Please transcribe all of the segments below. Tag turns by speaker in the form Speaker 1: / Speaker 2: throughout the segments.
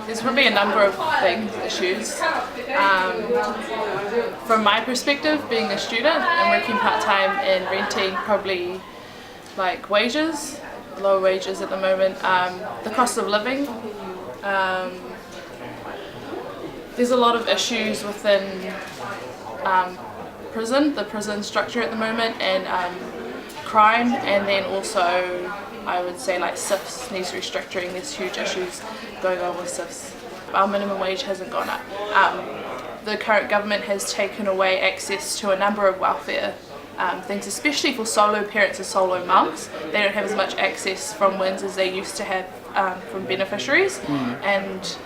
Speaker 1: There's probably a number of issues. From my perspective, being a student and working part-time and renting, probably like wages, low wages at the moment, the cost of living. There's a lot of issues within the prison structure at the moment, and crime, and then also I would say like SIFs needs restructuring. There's huge issues going on with SIFs. Our minimum wage hasn't gone up. The current government has taken away access to a number of welfare things, especially for solo parents and solo mums. They don't have as much access from WINS as they used to have from beneficiaries, and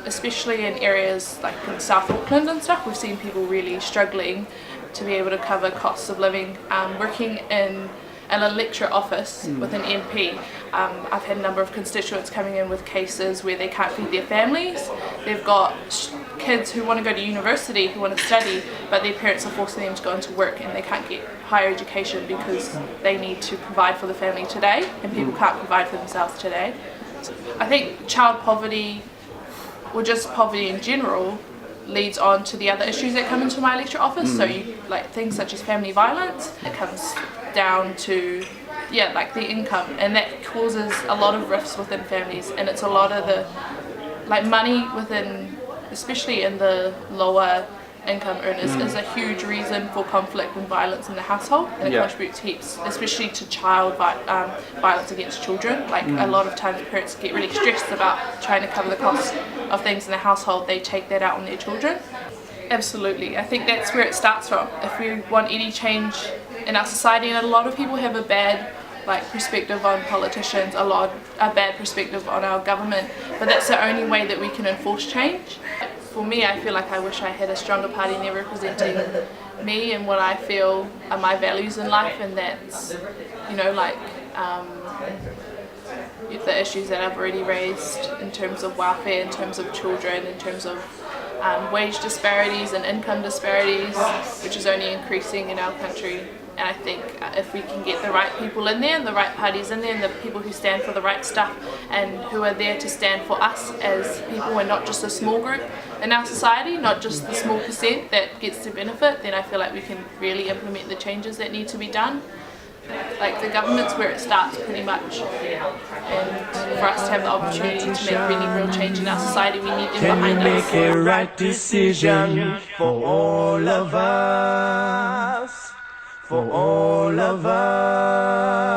Speaker 1: especially in areas like in South Auckland and stuff, we've seen people really struggling to be able to cover costs of living. Working in an electorate office with an MP, I've had a number of constituents coming in with cases where they can't feed their families. They've got kids who want to go to university, who want to study, but their parents are forcing them to go into work and they can't get higher education because they need to provide for the family today, and people can't provide for themselves today. I think child poverty, or just poverty in general, leads on to the other issues that come into my electorate office. So like things such as family violence, it comes down to like the income, and that causes a lot of rifts within families, and it's a lot of the like money within, especially in the lower income earners, is a huge reason for conflict and violence in the household, and it contributes heaps, especially to child violence against children. Like a lot of times parents get really stressed about trying to cover the cost of things in the household, they take that out on their children. Absolutely, I think that's where it starts from. If we want any change in our society, and a lot of people have a bad perspective on politicians, a bad perspective on our government, but that's the only way that we can enforce change. For me, I feel like I wish I had a stronger party there representing me and what I feel are my values in life, and that's, the issues that I've already raised in terms of welfare, in terms of children, in terms of wage disparities and income disparities, which is only increasing in our country. And I think if we can get the right people in there, and the right parties in there, and the people who stand for the right stuff and who are there to stand for us as people and not just a small group in our society, not just the small percent that gets to benefit, then I feel like we can really implement the changes that need to be done. Like the government's where it starts pretty much, and for us to have the opportunity to make really real change in our society, we need them behind us.
Speaker 2: Make a right decision for all of us. For all of us.